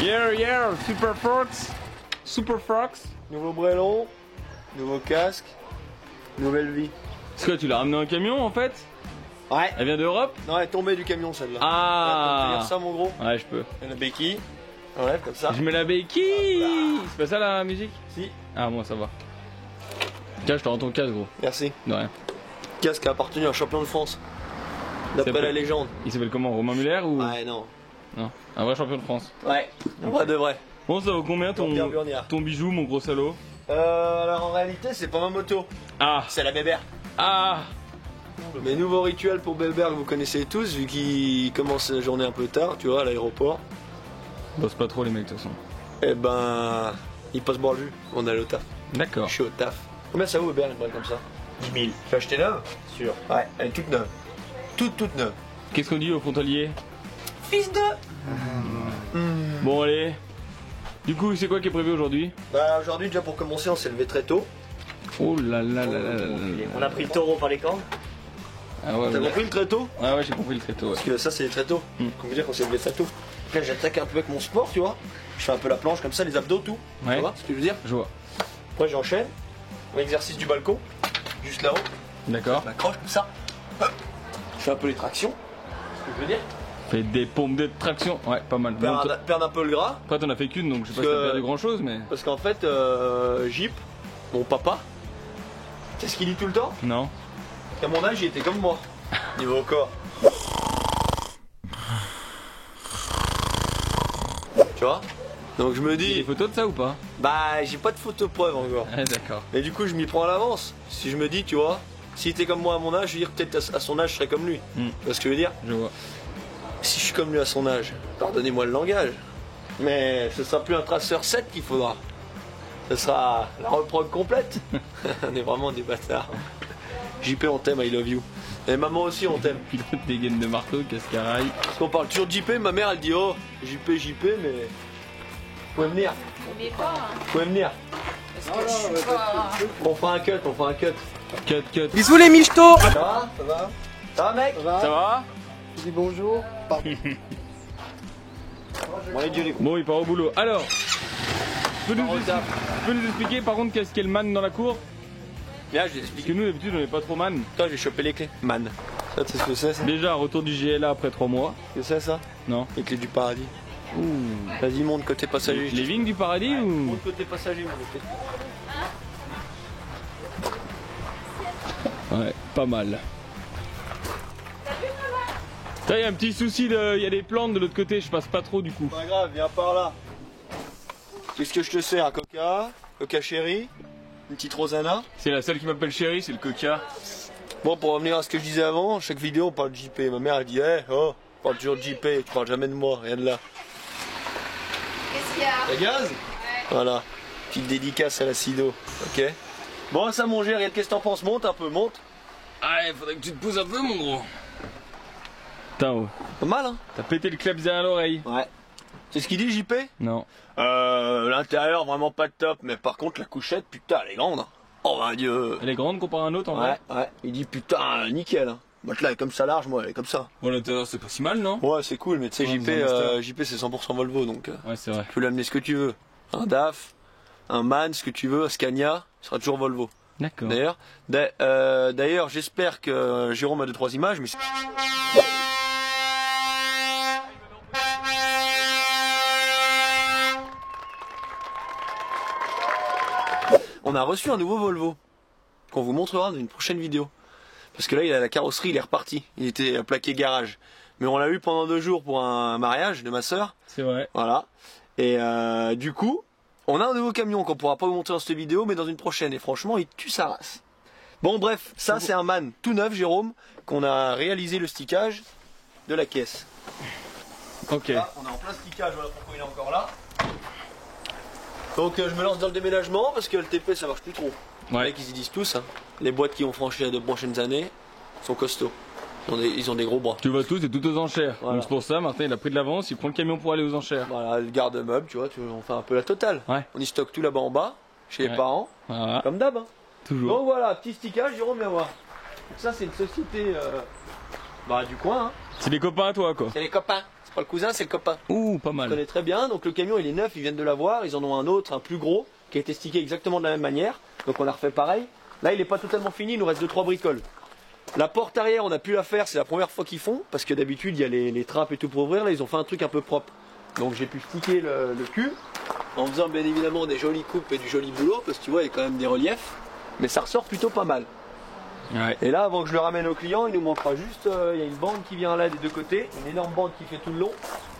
Yeah, Super Fox. Super Fox. Nouveau brélon, nouveau casque, nouvelle vie. C'est quoi, tu l'as ramené en camion en fait? Ouais. Elle vient d'Europe? Non, elle est tombée du camion celle-là. Ah. Tu peux ça mon gros? Ouais, je peux. Et la béquille. Enlève comme ça. Je mets la béquille. C'est pas ça la musique? Si. Ah, moi ça va. Tiens, je te rends ton casque, gros. Merci. De rien. Casque a appartenu à un champion de France. D'après C'est la pas- légende. Il s'appelle comment? Romain Muller ou? Ouais, non. Non, un vrai champion de France. Ouais. En vrai de vrai. Bon, ça vaut combien Jean-Pierre Burnière. ton bijou, mon gros salaud? Alors en réalité, c'est pas ma moto. Ah. C'est la Bébert. Ah. Mes nouveaux rituels pour Bébert que vous connaissez tous, vu qu'il commence la journée un peu tard, tu vois, à l'aéroport. Bosse pas trop les mecs de toute façon. Eh ben, il passe boire le jus. On est allé au taf. D'accord. Je suis au taf. Combien ça vaut Bébert une boîte comme ça? 10 000. Tu l'as acheté neuve? Sûr. Ouais, elle est toute neuve. Toute neuve. Qu'est-ce qu'on dit au frontalier? Fils de... Bon, allez. Du coup, c'est quoi qui est prévu aujourd'hui? Bah aujourd'hui, déjà pour commencer, on s'est levé très tôt. Oh là là là là là là. On a pris le taureau par les cornes. Ah ouais, T'as ouais. compris le très tôt? Ouais, ouais, j'ai compris le tréteau. Ouais. Parce que ça, c'est très tôt. On veut dire qu'on s'est levé très tôt. Là, j'attaque un peu avec mon sport, tu vois. Je fais un peu la planche comme ça, les abdos, tout. Ouais. Tu vois ce que je veux dire? Je vois. Après, j'enchaîne. L'exercice du balcon, juste là-haut. D'accord. Je m'accroche comme ça. Hop. Je fais un peu les tractions. Ce que je veux dire? Fais des pompes de traction. Ouais, pas mal. Bon, Perdre un peu le gras. après, t'en as fait qu'une, donc je sais pas si Parce t'as que- perdu grand chose, mais. Parce qu'en fait, Jeep, mon papa, c'est ce qu'il dit tout le temps. Non. Qu'à mon âge, il était comme moi. Niveau corps. Tu vois? Donc je me Il y a des dis, photos de ça ou pas? bah j'ai pas de photo preuve encore. Ouais, d'accord. Et du coup, je m'y prends à l'avance. Si je me dis, tu vois, s'il était comme moi à mon âge, je veux dire peut-être à son âge, je serais comme lui. Hmm. Tu vois ce que je veux dire? Je vois. Si je suis comme lui à son âge, pardonnez-moi le langage, mais ce sera plus un traceur 7 qu'il faudra. Ce sera la reprog complète. On est vraiment des bâtards. JP, on t'aime, I love you. Et maman aussi, on t'aime. Pilote des gaines de marteau, cascaraille. Parce qu'on parle toujours de JP, ma mère elle dit oh, JP, mais. Vous pouvez venir, Mais pas, hein, vous pouvez venir. parce que je suis pas... On fera un cut, on fera un cut. Cut. Bisous les michtos. Ça va? Ça va? Ça va, mec? Ça va? Je dis bonjour. Bon, allez, Dieu les coups. Bon, il part au boulot. Alors, tu peux nous expliquer par contre qu'est-ce qu'est le man dans la cour? Viens, je vais Parce que t'expliquer. nous, d'habitude, on n'est pas trop man. Toi, j'ai chopé les clés. Man. Ça, tu sais ce que c'est, ça? Déjà, retour du GLA après 3 mois. Qu'est-ce que c'est, ça? Non. Les clés du paradis. Vas-y, monte côté passager. Les vignes du paradis ou? Monte côté passager, mon côté. Ouais, pas mal. Il y a un petit souci, il y a des plantes de l'autre côté, je passe pas trop du coup. Pas grave, viens par là. Qu'est-ce que je te sers? Un coca? Coca chéri? Une petite Rosanna? C'est la seule qui m'appelle chérie, c'est le coca. Bon, pour revenir à ce que je disais avant, chaque vidéo on parle de JP. Ma mère elle dit, oh, on parle toujours de JP, tu parles jamais de moi, rien de là. Qu'est-ce qu'il y a? La gaz? Voilà. Petite dédicace à la Sido, ok? Bon, ça mon gère, qu'est-ce que t'en penses? Monte un peu, monte. Ah, il faudrait que tu te pousses un peu, mon gros. Putain, oh. Pas mal, hein? T'as pété le clap derrière l'oreille. Ouais. C'est ce qu'il dit, JP? Non. L'intérieur vraiment pas de top, mais par contre la couchette, putain, elle est grande. Hein. Oh mon dieu. Elle est grande comparée à un autre en Ouais, vrai. ouais. Il dit putain, nickel. Hein. Bah, là, elle est comme ça large, moi, elle est comme ça. Bon, l'intérieur, c'est pas si mal, non? Ouais, c'est cool, mais tu sais, Ouais, JP, dans un JP c'est 100% Volvo, donc Ouais, c'est vrai. tu peux l'amener ce que tu veux. Un DAF, un MAN, ce que tu veux, un Scania, ce sera toujours Volvo. D'accord. D'ailleurs, j'espère que Jérôme a 2-3 images, mais on a reçu un nouveau Volvo qu'on vous montrera dans une prochaine vidéo. Parce que là, il a la carrosserie, il est reparti. Il était plaqué garage. Mais on l'a eu pendant 2 jours pour un mariage de ma sœur. C'est vrai. Voilà. Et du coup, on a un nouveau camion qu'on pourra pas vous montrer dans cette vidéo, mais dans une prochaine. Et franchement, il tue sa race. Bon, bref, ça c'est un MAN tout neuf, Jérôme, qu'on a réalisé le stickage de la caisse. Ok. Là, on est en plein stickage, voilà pourquoi il est encore là. Donc je me lance dans le déménagement parce que le TP ça marche plus trop. Les Ouais. mecs ils y disent tous, hein. Les boîtes qui vont franchir les 2 prochaines années sont costauds. Ils ont des gros bras. Tu vois tout, c'est tout aux enchères. Voilà. Donc c'est pour ça, Martin, il a pris de l'avance, il prend le camion pour aller aux enchères. Voilà, le garde-meuble, tu vois, on fait un peu la totale. Ouais. On y stocke tout là-bas en bas, chez les Ouais. parents, Voilà. comme d'hab. Hein. Toujours. Donc voilà, petit stickage, Jérôme, viens voir. Ça c'est une société du coin, hein. C'est des copains à toi, quoi. C'est les copains. C'est pas le cousin, c'est le copain. Ouh, pas Je mal. connais très bien. Donc le camion il est neuf, ils viennent de l'avoir. Ils en ont un autre, un plus gros, qui a été stické exactement de la même manière. Donc on a refait pareil. Là il n'est pas totalement fini, il nous reste 2-3 bricoles. La porte arrière on a pu la faire, c'est la première fois qu'ils font. Parce que d'habitude il y a les trappes et tout pour ouvrir. Là ils ont fait un truc un peu propre. Donc j'ai pu sticker le cul. En faisant bien évidemment des jolies coupes et du joli boulot. Parce que tu vois il y a quand même des reliefs. Mais ça ressort plutôt pas mal. Ouais. Et là, avant que je le ramène au client, il nous manquera juste, il y a une bande qui vient là des deux côtés, une énorme bande qui fait tout le long,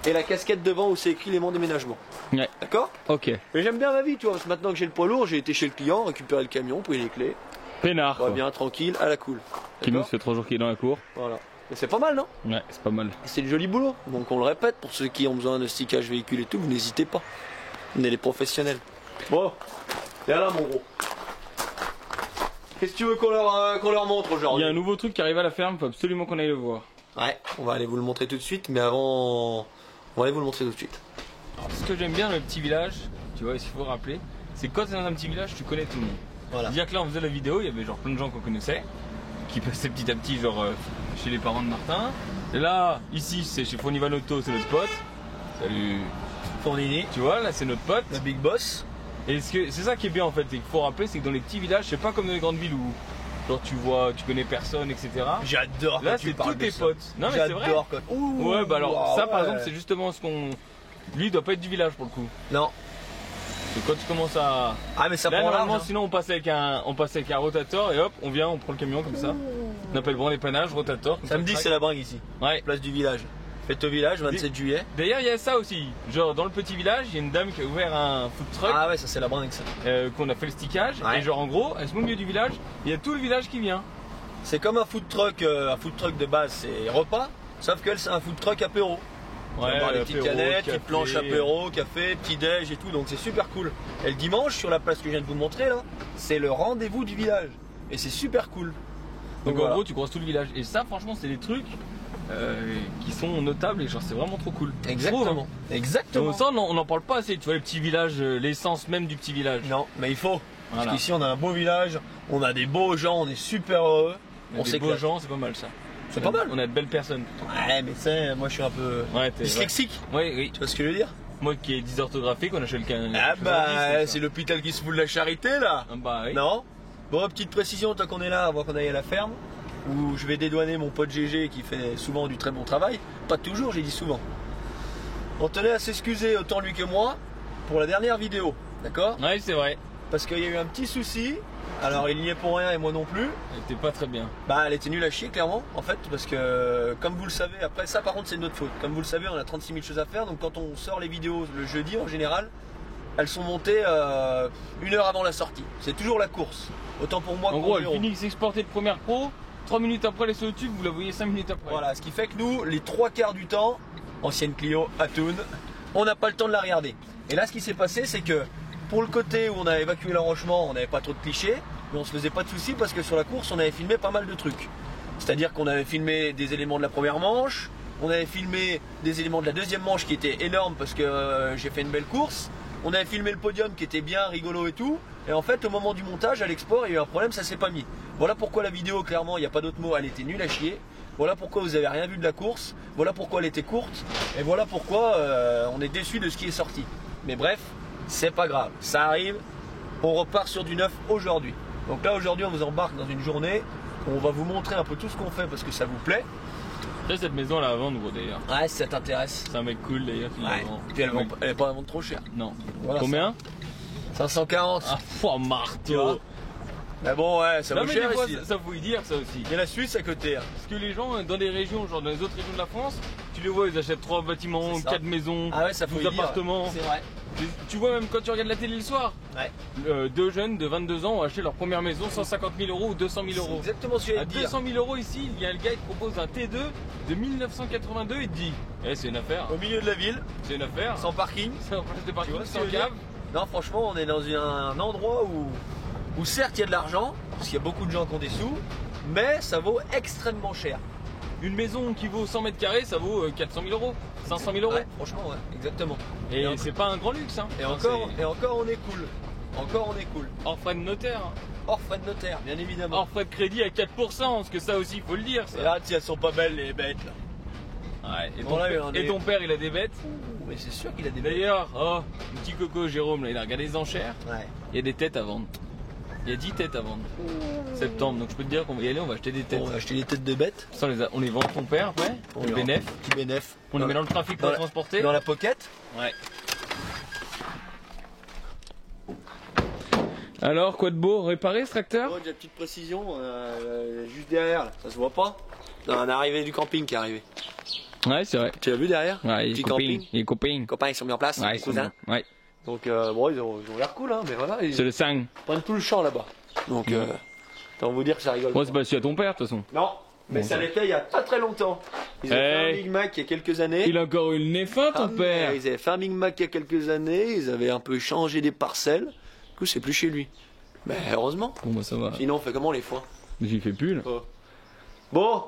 et la casquette devant où c'est écrit l'élément déménagement. Ouais. D'accord? Ok. Mais j'aime bien ma vie, tu vois, parce que maintenant que j'ai le poids lourd, j'ai été chez le client, récupérer le camion, pris les clés, Peinard. on va Quoi. bien, tranquille, à la cool. Qui nous D'accord fait 3 jours qu'il est dans la cour. Voilà. Mais c'est pas mal, non? Ouais, c'est pas mal. Et c'est du joli boulot. Donc on le répète, pour ceux qui ont besoin de stickage véhicule et tout, vous n'hésitez pas. On est les professionnels. Bon, viens là, mon gros. Qu'est-ce que tu veux qu'on leur montre Il aujourd'hui? y a un nouveau truc qui arrive à la ferme, faut absolument qu'on aille le voir. Ouais, on va aller vous le montrer tout de suite, mais avant, on va aller vous le montrer tout de suite. Alors, ce que j'aime bien dans le petit village, tu vois, il faut rappeler, c'est que quand tu es dans un petit village, tu connais tout le monde. Voilà. C'est-à-dire que là, on faisait la vidéo, il y avait genre plein de gens qu'on connaissait, qui passaient petit à petit, genre chez les parents de Martin. Et là, ici, c'est chez Fournivanotto, c'est notre pote. Salut. Fournini, Tu vois, là, c'est notre pote. le big boss. Et c'est ça qui est bien en fait, c'est qu'il faut rappeler, c'est que dans les petits villages, c'est pas comme dans les grandes villes où genre tu vois, tu connais personne, etc. J'adore Là, quand tu c'est parles tous de tes ça. potes. Non, mais c'est vrai. J'adore quand... Ouh, Ouais, bah alors, ça par ouais. exemple, c'est justement ce qu'on. Lui, il doit pas être du village pour le coup. Non. Parce que quand tu commences à. Ah, mais ça Là, prend normalement, large. Hein. sinon, on passe avec un rotateur et hop, on vient, on prend le camion comme ça. On appelle bon dépannage, rotateur. comme ça, Samedi, crac. c'est la bringue ici. Ouais. Place du village. Fête au village, 27 juillet. D'ailleurs, il y a ça aussi. Genre, dans le petit village, il y a une dame qui a ouvert un food truck. Ah ouais, ça c'est la bringue ça. Qu'on a fait le stickage. Ouais. Et genre, en gros, elle se met au milieu du village, il y a tout le village qui vient. C'est comme un food truck de base, c'est repas. Sauf qu'elle, c'est un food truck apéro. Tu vas boire des petites apéro, canettes, café. petites planches apéro, café, petit déj et tout, donc c'est super cool. Et le dimanche, sur la place que je viens de vous montrer là, c'est le rendez-vous du village. Et c'est super cool. Donc voilà. en gros, tu croises tout le village. Et ça, franchement, c'est des trucs qui sont notables et genre, c'est vraiment trop cool. Je trouve, Exactement. hein. Exactement. Donc ça, on en parle pas assez. Tu vois, les petits villages, l'essence même du petit village. Non, mais il faut. Voilà. Parce qu'ici on a un beau village, on a des beaux gens, on est super heureux. On On des beaux s'éclate. gens, c'est pas mal ça. C'est pas mal. On a de belles personnes. Ouais, mais ça, moi je suis un peu Ouais, t'es. dyslexique. Ouais, oui. Tu vois ce que je veux dire? Moi qui est dysorthographique, on a chez le can. Ah bah, c'est l'hôpital qui se fout de la charité là. Ah bah oui. Non? Bon, petite précision, tant qu'on est là, avant qu'on aille à la ferme, où je vais dédouaner mon pote GG qui fait souvent du très bon travail. Pas toujours, j'ai dit souvent. On tenait à s'excuser, autant lui que moi, pour la dernière vidéo. D'accord? Ouais, c'est vrai. Parce qu'il y a eu un petit souci. Alors, il n'y est pour rien et moi non plus. C'était pas très bien. Bah, elle était nulle à chier, clairement, en fait, parce que, comme vous le savez, après ça, par contre, c'est de notre faute. Comme vous le savez, on a 36 000 choses à faire, donc quand on sort les vidéos le jeudi, en général, elles sont montées 1 heure avant la sortie. C'est toujours la course. Autant pour moi En que gros, pour elle Jérôme. finit de s'exporter de première pro. 3 minutes après, elle est sur YouTube, vous la voyez 5 minutes après. Voilà, ce qui fait que nous, les 3/4 du temps, ancienne Clio, Atoun, on n'a pas le temps de la regarder. Et là, ce qui s'est passé, c'est que pour le côté où on a évacué l'enrochement, on n'avait pas trop de clichés, mais on se faisait pas de soucis parce que sur la course, on avait filmé pas mal de trucs. C'est-à-dire qu'on avait filmé des éléments de la première manche, on avait filmé des éléments de la deuxième manche qui étaient énormes parce que j'ai fait une belle course, on avait filmé le podium qui était bien rigolo et tout, et en fait, au moment du montage, à l'export, il y a eu un problème, ça s'est pas mis. Voilà pourquoi la vidéo, clairement, il n'y a pas d'autre mot, elle était nulle à chier. Voilà pourquoi vous avez rien vu de la course, voilà pourquoi elle était courte, et voilà pourquoi on est déçu de ce qui est sorti. Mais bref, c'est pas grave, ça arrive, on repart sur du neuf aujourd'hui. Donc là aujourd'hui on vous embarque dans une journée où on va vous montrer un peu tout ce qu'on fait parce que ça vous plaît. Après, cette maison, elle est à vendre, gros, d'ailleurs. Ouais, si ça t'intéresse. C'est un mec cool, d'ailleurs, qui la Ouais. vend. Puis Un mec- elle est pas à vendre trop cher. Non. Voilà, Combien 540. Ah, oh, Tu vois. marteau. Mais bon ouais, ça Non, vaut mais cher des fois, ici. ça faut y dire, ça aussi. Il y a la Suisse à côté. Hein. Parce que les gens, dans des régions, genre dans les autres régions de la France, tu les vois, ils achètent 3 bâtiments, C'est ça. 4 maisons, Ah ouais, ça faut 12 y dire. appartements. C'est vrai. Tu vois, même quand tu regardes la télé le soir, Ouais. 2 jeunes de 22 ans ont acheté leur première maison 150 000 euros ou 200 000 C'est euros. exactement ce que À j'allais te dire. 200 000 euros ici, il y a le gars qui te propose un T2 de 1982 et te dit eh, c'est une affaire, Au milieu de la ville, c'est une affaire. sans parking. Sans place de Tu parking, vois ce que sans je veux dire cave. Non, franchement, on est dans un endroit où certes il y a de l'argent, parce qu'il y a beaucoup de gens qui ont des sous, mais ça vaut extrêmement cher. Une maison qui vaut 100 mètres carrés, ça vaut 400 000 euros, 500 000 euros. Ouais, franchement, ouais, exactement. Et Et c'est pas un grand luxe. Hein. Et Enfin, encore, on est cool. Encore, on est cool. c'est hors frais de notaire, hein. Hors frais de notaire, bien évidemment. Hors frais de crédit à 4%, parce que ça aussi, il faut le dire. Ça. Et là, si elles sont pas belles, les bêtes, là. Ouais. Et, Bon, là, il en est- ton père, il a des bêtes. Mais c'est sûr qu'il a des bêtes. D'ailleurs, oh, le petit coco Jérôme, là, il a regardé les enchères. Ouais. Il y a des têtes à vendre. Il y a 10 têtes à vendre. Septembre, donc je peux te dire qu'on va y aller, on va acheter des têtes. On va acheter des têtes de bêtes. Ça, on les vend à ton père après. On Le les bénéf. Petit bénéf. On les met dans le trafic pour les transporter. Dans la pocket. Ouais. Alors, quoi de beau? Réparer ce tracteur? Oh, j'ai une petite précision, juste derrière, là. Ça se voit pas? Non, un arrivé du camping qui est arrivé. Ouais, c'est vrai. Tu l'as vu derrière? Ouais, Petit les copines. camping. Les copines. Les copains ils sont mis en place, Ouais, les cousins. ouais. Donc bon, ils ont l'air cool, hein, mais voilà, ils C'est le 5. prennent tout le champ là-bas. Donc autant vous dire que ça rigole. Bon, c'est pas celui à ton père, de toute façon. Non, mais Bon, ça l'était il y a pas très longtemps. Ils avaient fait un Big Mac il y a quelques années. Il a encore eu le nez fin, ton Ah, père. mais ils avaient fait un Big Mac il y a quelques années, ils avaient un peu changé des parcelles. Du coup, c'est plus chez lui. Mais heureusement. Bon, bah ça va. Sinon, on fait comment les foins? J'y fais plus, là. Bon,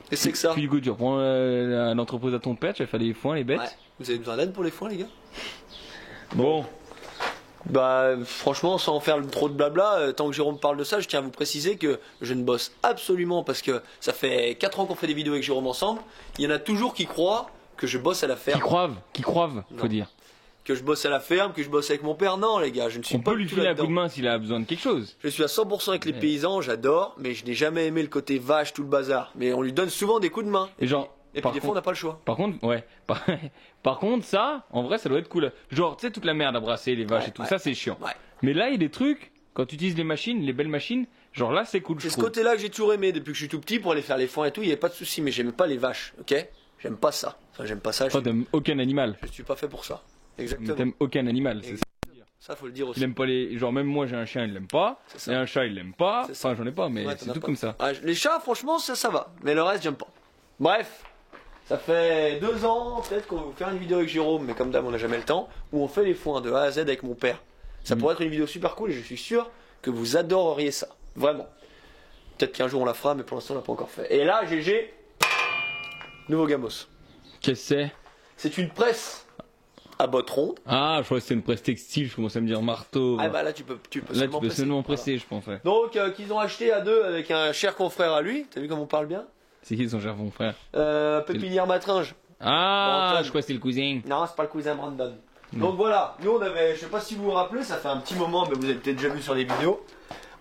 qu'est-ce que c'est que ça? Puis du coup, tu reprends l'entreprise à ton père, tu vas faire les foins, les bêtes. Ouais. Vous avez besoin d'aide pour les foins, les gars? Bon. Bah franchement, sans faire trop de blabla, tant que Jérôme parle de ça, je tiens à vous préciser que je ne bosse absolument, parce que ça fait 4 ans qu'on fait des vidéos avec Jérôme ensemble. Il y en a toujours qui croient que je bosse à la ferme. Qui croivent, faut Non. dire. Que je bosse à la ferme, que je bosse avec mon père. Non les gars, je ne suis On pas peut lui du tout filer un là-dedans. coup de main s'il a besoin de quelque chose. Je suis à 100% avec les paysans, j'adore, mais je n'ai jamais aimé le côté vache, tout le bazar. Mais on lui donne souvent des coups de main. Et genre, Et puis par des fois on n'a pas le choix. Par contre, ouais. Par contre, ça, en vrai, ça doit être cool. Genre, tu sais, toute la merde à brasser, les vaches Ouais, et tout, ouais. ça, c'est chiant. Ouais. Mais là, il y a des trucs, quand tu utilises les machines, les belles machines, genre là, c'est cool, je C'est ce trouve. côté-là que j'ai toujours aimé depuis que je suis tout petit pour aller faire les foins et tout, il n'y avait pas de souci, mais j'aime pas les vaches, ok? J'aime pas ça. Enfin, j'aime pas ça, Toi, t'aimes aucun animal. je suis pas fait pour ça. Exactement. T'aimes aucun animal. c'est ça. Ça, faut le dire aussi. Il aime pas les. Genre, même moi, j'ai un chien, il l'aime pas. C'est ça. Et un chat, il l'aime pas. C'est ça. Enfin, j'en ai pas, mais Ouais, c'est t'en as tout pas. comme ça. Ah, les chats, franchement, ça va. Mais le reste, j'aime pas. Bref, ça fait 2 ans, peut-être qu'on va vous faire une vidéo avec Jérôme, mais comme d'hab, on n'a jamais le temps, où on fait les foins de A à Z avec mon père. Ça pourrait être une vidéo super cool et je suis sûr que vous adoreriez ça. Vraiment. Peut-être qu'un jour on la fera, mais pour l'instant, on l'a pas encore fait. Et là, GG, nouveau Gamos. Qu'est-ce que c'est? C'est une presse à botte ronde. Ah, je crois que c'est une presse textile, je commence à me dire marteau. Ah bah là, tu peux là, tu seulement peux presser. seulement Voilà. presser, je pense, ouais. Donc, qu'ils ont acheté à 2 avec un cher confrère à lui. T'as vu comme on parle bien? C'est qui son cher mon frère? Pépinière Matringe. Ah, Antoine. je crois que c'est le cousin. Non, c'est pas le cousin Brandon. Donc voilà, nous on avait, je sais pas si vous vous rappelez, ça fait un petit moment, mais vous avez peut-être déjà vu sur les vidéos.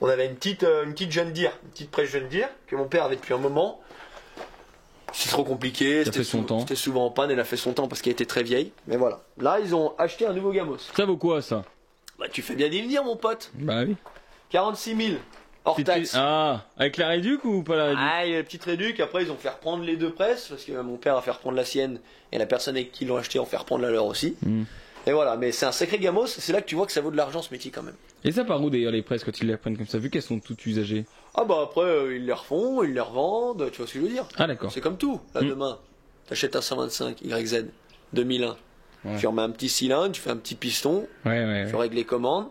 On avait une petite John Deere, une petite presse John Deere que mon père avait depuis un moment. C'est trop compliqué, fait son temps. C'était souvent en panne, elle a fait son temps parce qu'elle était très vieille. Mais voilà, là ils ont acheté un nouveau Gamos. Ça vaut quoi, ça? Bah tu fais bien d'y venir mon pote. Bah oui. 46 000 hors taxe. Ah, avec la réduc ou pas la réduc? Ah, il y a la petite réduc, après ils ont fait reprendre les 2 presses, parce que mon père a fait reprendre la sienne, et la personne avec qui l'ont acheté en fait reprendre la leur aussi. Hmm. Et voilà, mais c'est un sacré Gamos, c'est là que tu vois que ça vaut de l'argent ce métier quand même. Et ça part où d'ailleurs les presses quand ils les prennent comme ça, vu qu'elles sont toutes usagées? Ah bah après ils les refont, ils les revendent, tu vois ce que je veux dire. Ah d'accord. C'est comme tout, là demain, t'achètes un 125 YZ 2001, Ouais. tu remets un petit cylindre, tu fais un petit piston, Ouais. tu règles les commandes,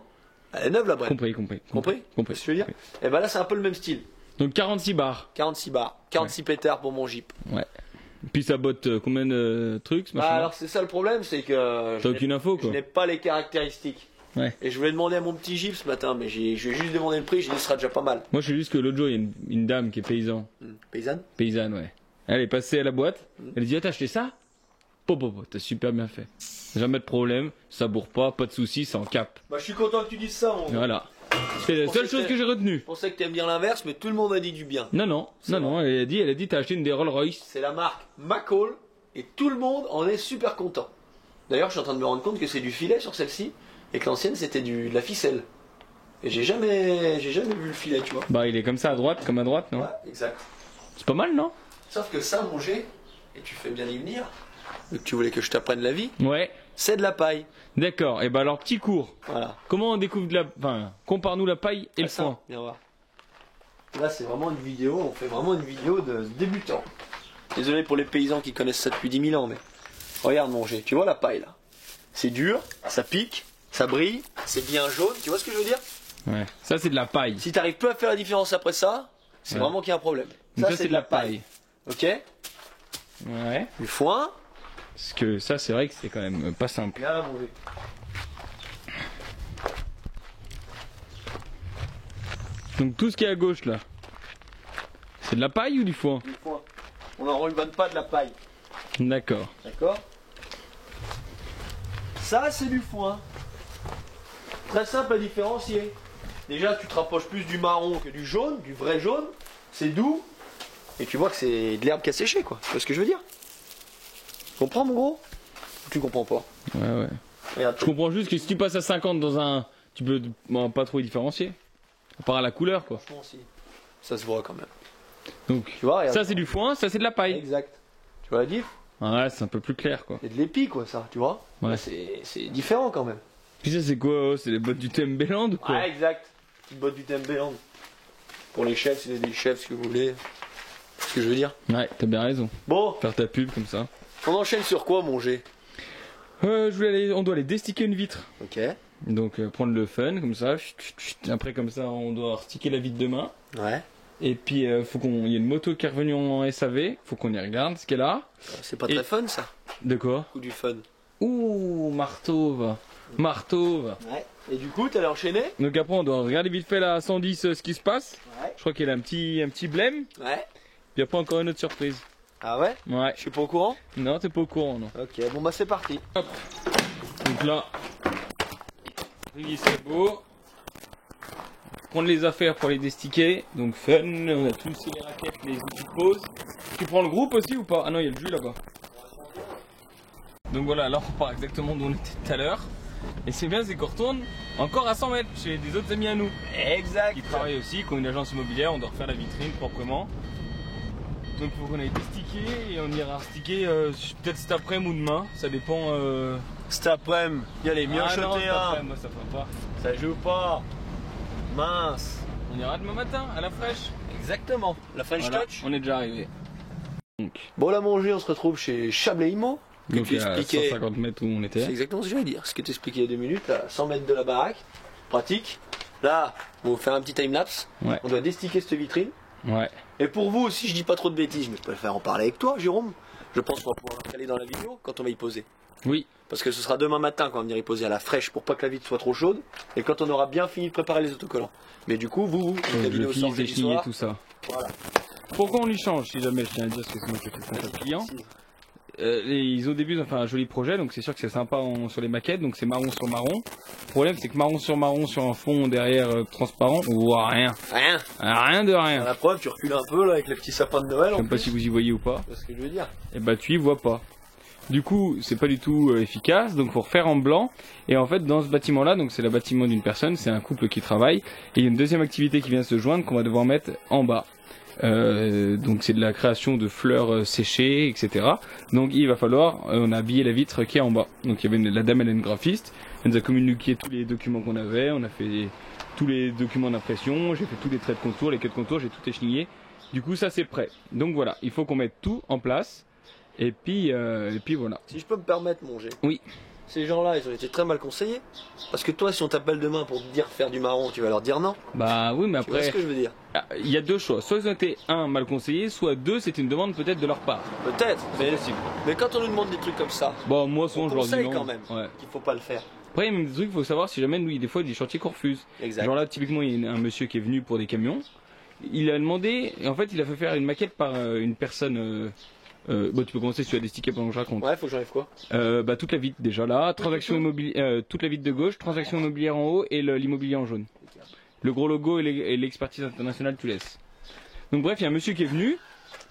elle est neuve la brette. Compris. Compris Compris. Tu vois ce que je veux dire. Et bah là c'est un peu le même style, Donc 46 bars. 46 bars, 46 pétards pour mon Jeep. Ouais. Puis ça botte combien de trucs ce Bah machin-là? alors c'est ça le problème, c'est que T'as aucune info je quoi. n'ai pas les caractéristiques. Ouais. Et je voulais demander à mon petit Jeep ce matin, mais je lui ai juste demandé le prix, j'ai dit ce sera déjà pas mal. Moi je sais juste que l'autre jour il y a une dame qui est Paysanne. paysanne, ouais. Elle est passée à la boîte, elle dit ah t'as acheté ça? T'as super bien fait. Jamais de problème, ça bourre pas de soucis, ça en cap. Bah je suis content que tu dises ça mon gars. Voilà. C'est la seule chose que j'ai retenue. Je pensais que t'aimes dire l'inverse, mais tout le monde a dit du bien. Non, elle a dit t'as acheté une des Rolls Royce. C'est la marque McCall et tout le monde en est super content. D'ailleurs, je suis en train de me rendre compte que c'est du filet sur celle-ci et que l'ancienne c'était de la ficelle. Et j'ai jamais vu le filet, tu vois. Bah il est comme ça à droite, comme à droite, non? Ouais, exact. C'est pas mal, non? Sauf que ça, mon G, et tu fais bien y venir, vu que tu voulais que je t'apprenne la vie, Ouais. c'est de la paille. D'accord, et bah alors petit cours. Voilà. Comment on découvre de la... Enfin, compare-nous la paille et le Ça, foin. viens voir. Là, c'est vraiment une vidéo, on fait vraiment une vidéo de débutant. Désolé pour les paysans qui connaissent ça depuis 10 000 ans, mais regarde mon G, tu vois la paille là. C'est dur, ça pique, ça brille, c'est bien jaune, tu vois ce que je veux dire? Ouais. Ça c'est de la paille. Si t'arrives plus à faire la différence après ça, c'est Ouais. vraiment qu'il y a un problème. Donc ça c'est de la paille. Ok? Ouais. Du foin. Parce que ça c'est vrai que c'est quand même pas simple. Viens là mon G. Donc tout ce qui est à gauche là, c'est de la paille ou du foin? Du foin. On n'en revend pas de la paille. D'accord. D'accord. Ça, c'est du foin. Très simple à différencier. Déjà, tu te rapproches plus du marron que du jaune, du vrai jaune. C'est doux. Et tu vois que c'est de l'herbe qui a séché, quoi. Tu vois ce que je veux dire? Tu comprends, mon gros? Ou tu comprends pas? Ouais. Regarde. Je comprends juste que si tu passes à 50 dans un... Tu peux pas trop y différencier. À part à la couleur, quoi. Franchement, si. Ça se voit quand même. Donc, Tu vois, regarde. ça c'est du foin, ça c'est de la paille. Exact. Tu vois la diff? Ouais, c'est un peu plus clair, quoi. C'est de l'épi, quoi, ça, tu vois? Ouais. C'est différent quand même. Puis ça c'est quoi? C'est les bottes du Tembeland ou quoi? Ouais, exact. Petite botte du Tembeland. Pour les chefs, c'est des chefs, si vous voulez. C'est ce que je veux dire. Ouais, t'as bien raison. Bon, Faire ta pub comme ça. on enchaîne sur quoi, mon G? On doit aller destiquer une vitre. Ok. Donc prendre le fun comme ça. Après comme ça on doit restiquer la vitre demain. Ouais. Et puis faut il y a une moto qui est revenue en SAV. Faut qu'on y regarde ce qu'elle a. C'est pas Et- très fun, ça. De quoi? Ou du fun. Ouh, marteau. Ouais. Et du coup, t'allais enchaîner? Donc après on doit regarder vite fait là à 110 ce qui se passe. Ouais. Je crois qu'il y a un petit blême. Ouais. Puis après encore une autre surprise. Ah ouais? Ouais. Je suis pas au courant? Non, t'es pas au courant, non. Ok, bon bah c'est parti. Donc là, c'est beau. Prendre les affaires pour les destiquer. Donc fun, on a tous les raquettes, les outils de pause. Tu prends le groupe aussi ou pas? Ah non, il y a le jus là-bas. Donc voilà, là on repart exactement d'où on était tout à l'heure. Et c'est bien, c'est qu'on retourne encore à 100 mètres chez des autres amis à nous. Exact. Qui travaillent aussi, qui ont une agence immobilière, on doit refaire la vitrine proprement. Donc il faut qu'on aille destiquer et on ira restiquer peut-être cet après-midi ou demain, ça dépend. Cet après-midi, il y a les mieux non, achetés, cet hein. après-midi, moi ça fera pas. Ça joue pas. Mince. On ira demain matin à la fraîche. Exactement. La French Voilà, Touch. on est déjà arrivé. Donc, Bon, là, mon G, on se retrouve chez Chablais Immo. Que donc tu à expliquais. 150 mètres où on C'est était. exactement ce que j'allais dire. Ce que tu expliquais il y a 2 minutes, à 100 mètres de la baraque. Pratique. Là, on va faire un petit time-lapse. Ouais. On doit destiquer cette vitrine. Ouais. Et pour vous, si je dis pas trop de bêtises, mais je préfère en parler avec toi, Jérôme. Je pense qu'on va pouvoir l'installer dans la vidéo quand on va y poser. Oui. Parce que ce sera demain matin qu'on va venir y poser à la fraîche pour pas que la vitre soit trop chaude. Et quand on aura bien fini de préparer les autocollants. Mais du coup, vous, la Le vidéo sort fils, jeudi échillé, soir. tout ça. Voilà. Pourquoi on lui change si jamais je tiens à dire ce que c'est moi qui ai fait le contact client. Ils ont au début ils ont fait un joli projet donc c'est sûr que c'est sympa sur les maquettes donc c'est marron sur marron. Le problème c'est que marron sur un fond derrière transparent on voit rien. Rien. Rien de rien. À la preuve, tu recules un peu là avec les petits sapins de Noël. Je En sais pas plus. si vous y voyez ou pas. C'est ce que je veux dire. Et bah tu y vois pas. Du coup c'est pas du tout efficace donc faut refaire en blanc et en fait dans ce bâtiment là donc c'est le bâtiment d'une personne, c'est un couple qui travaille et il y a une deuxième activité qui vient se joindre qu'on va devoir mettre en bas. Donc c'est de la création de fleurs séchées, etc. Donc il va falloir, on a habillé la vitre qui est en bas. Donc il y avait la dame, elle est une graphiste, elle nous a communiqué tous les documents qu'on avait, on a fait tous les documents d'impression, j'ai fait tous les traits de contour, les quais de contour, j'ai tout échenillé. Du coup ça c'est prêt. Donc voilà, il faut qu'on mette tout en place et puis voilà. Si je peux me permettre, mon G. Oui. Ces gens-là, ils ont été très mal conseillés. Parce que toi, si on t'appelle demain pour te dire faire du marron, tu vas leur dire non. Bah oui mais Tu vois ce après, que je veux dire? il y a deux choix. Soit ils ont été mal conseillés, soit deux c'est une demande peut-être de leur part. Peut-être. C'est possible. Mais quand on nous demande des trucs comme ça, Bon moi on souvent je leur dis conseille non. quand même Ouais. qu'il faut pas le faire. Après, il y a même des trucs, il faut savoir si jamais, nous, des fois, il y a des chantiers qu'on refuse. Exact. Genre là, typiquement, il y a un monsieur qui est venu pour des camions. Il a demandé, et en fait, il a fait faire une maquette par une personne. Bon, tu peux commencer si tu as des stickers pendant que je raconte. Ouais, faut que j'enlève quoi? Bah, toute la vitre déjà là, transaction immobilière, toute la vitre de gauche, transaction immobilière en haut et l'immobilier en jaune. Le gros logo et l'expertise internationale, tu laisses. Donc, bref, il y a un monsieur qui est venu.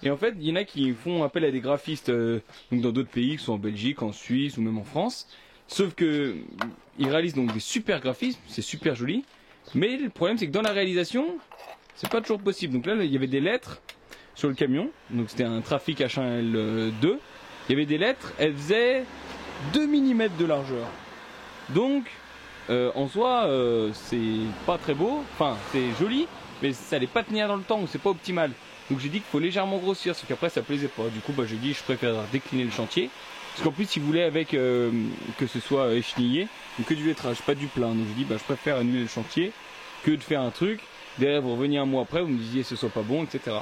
Et en fait, il y en a qui font appel à des graphistes donc dans d'autres pays, que ce soit en Belgique, en Suisse ou même en France. Sauf que ils réalisent donc des super graphismes, c'est super joli. Mais le problème, c'est que dans la réalisation, c'est pas toujours possible. Donc là, il y avait des lettres sur le camion. Donc c'était un trafic H1L2. Il y avait des lettres, elles faisaient 2 mm de largeur. Donc, en soi, c'est pas très beau. Enfin, c'est joli, mais ça allait pas tenir dans le temps, donc c'est pas optimal. Donc j'ai dit qu'il faut légèrement grossir, sauf qu'après ça plaisait pas. Du coup, bah, j'ai dit je préfère décliner le chantier. Parce qu'en plus, il voulait avec que ce soit échenillé, donc que du lettrage, pas du plein. Donc je dis bah je préfère annuler le chantier que de faire un truc. Derrière, vous revenez un mois après, vous me disiez ce soit pas bon, etc.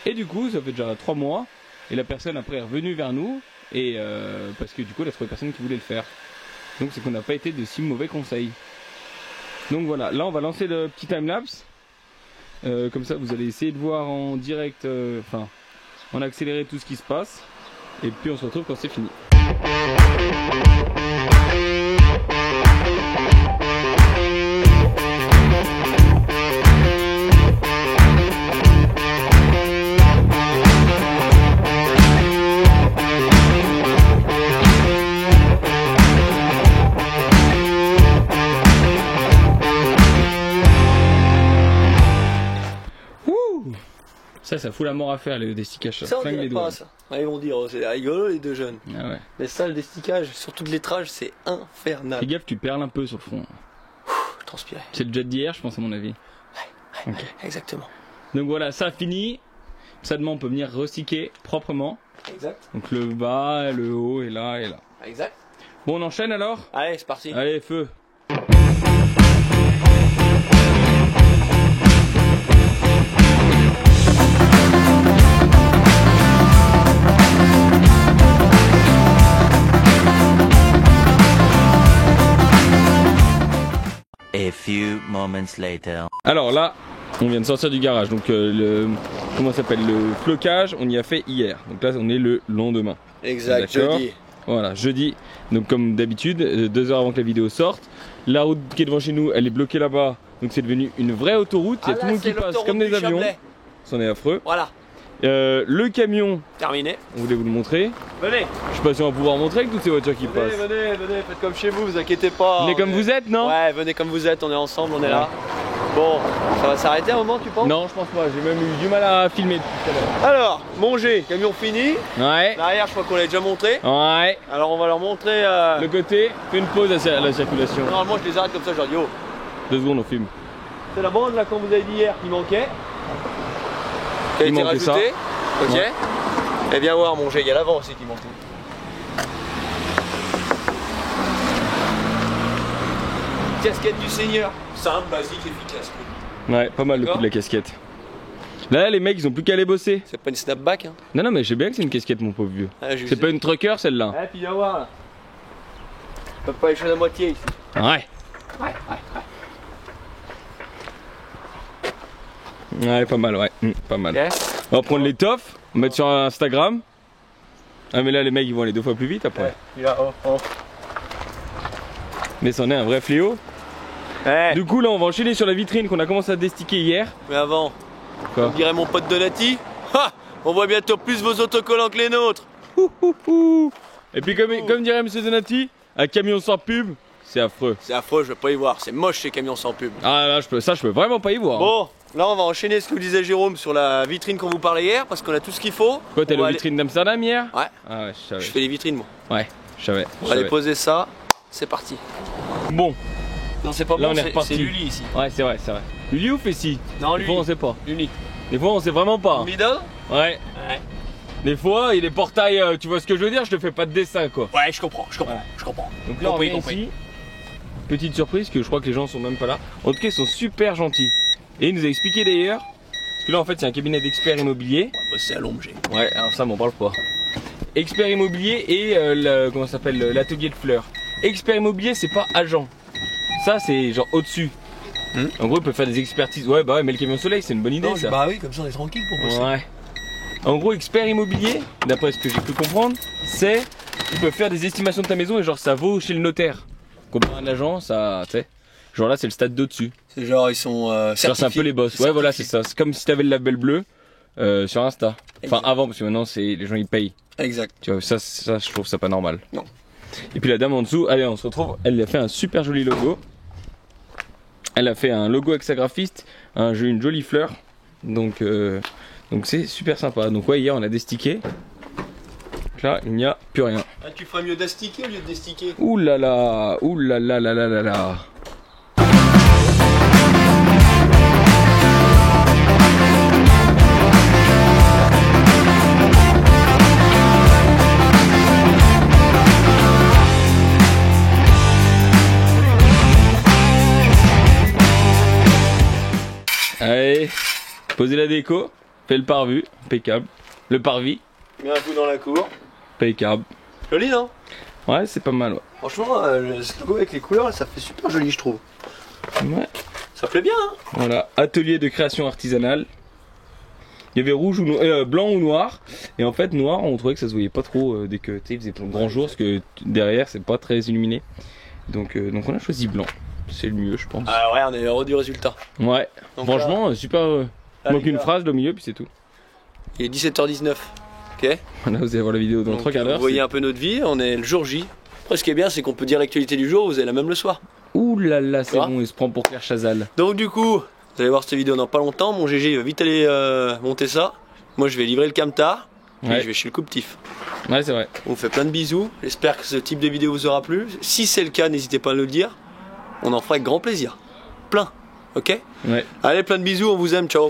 Et du coup, ça fait déjà 3 mois. Et la personne après est revenue vers nous. Et parce que du coup, elle a trouvé personne qui voulait le faire. Donc c'est qu'on n'a pas été de si mauvais conseils. Donc voilà, là on va lancer le petit timelapse. Comme ça, vous allez essayer de voir en direct, en accéléré tout ce qui se passe. Et puis on se retrouve quand c'est fini. Ça fout la mort à faire le destiquage. Ça on flingue dirait les doigts. pas ça. Ouais, ils vont dire, oh, c'est rigolo les deux jeunes. Ah ouais. Mais ça, le destiquage, surtout de lettrage, c'est infernal. Fais gaffe, tu perles un peu sur le front. Je transpirais. C'est le jet d'hier, je pense, à mon avis. Ouais, exactement. Donc voilà, ça fini. Ça demain, on peut venir restiquer proprement. Exact. Donc le bas, le haut, et là, et là. Exact. Bon, on enchaîne alors? Allez, c'est parti. Allez, feu! A few moments later. Alors là, on vient de sortir du garage. Donc comment ça s'appelle, le flocage, on y a fait hier. Donc là, on est le lendemain. Exact, D'accord. jeudi. Voilà, jeudi. Donc comme d'habitude, 2 heures avant que la vidéo sorte. La route qui est devant chez nous, elle est bloquée là-bas. Donc c'est devenu une vraie autoroute. Il y a tout le monde qui passe comme des avions. C'en est affreux. Voilà, Le camion, terminé. on voulait vous le montrer. Venez. Je sais pas si on va pouvoir montrer avec toutes ces voitures qui passent. Venez, faites comme chez vous, vous inquiétez pas. Venez comme vous êtes, non? Ouais, venez comme vous êtes, on est ensemble, on est là. Bon, ça va s'arrêter un moment, tu penses? Non, je pense pas. J'ai même eu du mal à filmer tout à l'heure. Alors, Montgé, camion fini. Ouais. L'arrière, je crois qu'on l'a déjà montré. Ouais. Alors, on va leur montrer. Le côté, fais une pause à la circulation. Normalement, je les arrête comme ça, je leur dis oh. 2 secondes, on filme. C'est la bande là qu'on vous avez dit hier qui manquait. Qui a Il été manquait ça. rajoutée. Ok. Ouais. Et bien voir, Montgé, il y a l'avant aussi qui manque. Casquette du Seigneur. Simple, basique, efficace. Ouais, pas mal le coup de la casquette. Là, les mecs, ils ont plus qu'à aller bosser. C'est pas une snapback, hein. Non, non, mais je sais bien que c'est une casquette, mon pauvre vieux. Ah, je C'est sais. pas une trucker, celle-là. Ah, puis viens voir là. Faut pas les choses à moitié ici. Ouais. Ouais, pas mal, ouais. Pas mal. Ok. On va prendre l'étoffe, on va mettre sur Instagram. Ah, mais là, les mecs, ils vont aller 2 fois plus vite après. Ouais. Puis là, oh. Mais c'en est un vrai fléau. Ouais. Du coup, là, on va enchaîner sur la vitrine qu'on a commencé à destiquer hier. Mais avant, Quoi? comme dirait mon pote Donati, ha, on voit bientôt plus vos autocollants que les nôtres. Et puis, comme dirait Monsieur Donati, un camion sans pub, c'est affreux. C'est affreux, je veux pas y voir. C'est moche ces camions sans pub. Ah là, je peux vraiment pas y voir. Bon, là on va enchaîner ce que vous disait Jérôme sur la vitrine qu'on vous parlait hier parce qu'on a tout ce qu'il faut. Quoi, t'es On va la aller- vitrine d'Amsterdam hier? Ouais, Ah ouais, je savais. je fais les vitrines moi. Ouais, je savais. On va aller poser ça. C'est parti. Bon, Non, c'est pas Là, bon, on est reparti. c'est Luli ici. ouais, c'est vrai, c'est vrai. Luli ou Fessi? Non, Des fois, on sait pas. Luli. Des fois, on sait vraiment pas. Middle. Ouais. Ouais. Des fois, il y a des portails, tu vois ce que je veux dire? Je te fais pas de dessin, quoi. Ouais, je comprends. Donc là, on Compris, vient ici. Petite surprise que je crois que les gens sont même pas là. En tout cas, ils sont super gentils. Et il nous a expliqué d'ailleurs, parce que là, en fait, c'est un cabinet d'experts immobiliers. Bah, c'est à l'ombre, Ouais, alors ça, m'en parle pas. Expert immobilier et comment ça s'appelle, l'atelier de fleurs. Expert immobilier, c'est pas agent. Ça, c'est genre au-dessus. En gros, il peut faire des expertises. Ouais, bah ouais, mais le camion soleil, c'est une bonne idée, ça. Bah oui, comme ça on est tranquille pour bosser. Ouais. En gros, expert immobilier, d'après ce que j'ai pu comprendre, c'est ils peuvent faire des estimations de ta maison et genre ça vaut chez le notaire. Comparé à un agent, ça, tu sais. Genre là, c'est le stade d'au-dessus. C'est genre ils sont Genre c'est un peu les boss. Ouais, voilà, c'est ça. C'est comme si t'avais le label bleu sur Insta. Enfin, Exact. avant, parce que maintenant, c'est les gens ils payent. Exact. Tu vois, ça, je trouve ça pas normal. Non. Et puis la dame en dessous, allez, on se retrouve. Elle a fait un super joli logo. Elle a fait un logo avec sa graphiste, une jolie fleur. Donc c'est super sympa. Donc ouais, hier on a destiqué. Donc là, il n'y a plus rien. Ah, tu ferais mieux d'astiquer au lieu de destiquer. Ouh là là, ouh là là là là là là. Allez, posez la déco, fais le parvis, impeccable. Le parvis, Mets un coup dans la cour. impeccable. Joli, non? Ouais, c'est pas mal, ouais. Franchement, ce logo avec les couleurs, ça fait super joli, je trouve. Ouais. Ça plaît bien, hein? Voilà, atelier de création artisanale. Il y avait rouge ou blanc ou noir. Et en fait, noir, on trouvait que ça se voyait pas trop dès que il faisait grand jour, parce que derrière, c'est pas très illuminé. Donc on a choisi blanc. C'est le mieux, je pense. Ah ouais, on est heureux du résultat. Ouais, Donc franchement, super heureux. là, Donc les une gars, phrase au milieu, puis c'est tout. Il est 17h19. Ok. Là, vous allez voir la vidéo dans Donc, 3 quarts d'heure. vous voyez un peu notre vie, on est le jour J. Après, ce qui est bien, c'est qu'on peut dire l'actualité du jour, vous avez la même le soir. Ouh là là, c'est Tu vois bon, il se prend pour Claire Chazal. Donc du coup, vous allez voir cette vidéo dans pas longtemps. Mon GG il va vite aller monter ça. Moi, je vais livrer le camtar. Et Ouais. je vais chez le Couptif. Ouais, c'est vrai. On vous fait plein de bisous. J'espère que ce type de vidéo vous aura plu. Si c'est le cas, n'hésitez pas à le dire. On en fera avec grand plaisir. Plein. Ok? Ouais. Allez, plein de bisous, on vous aime. Ciao.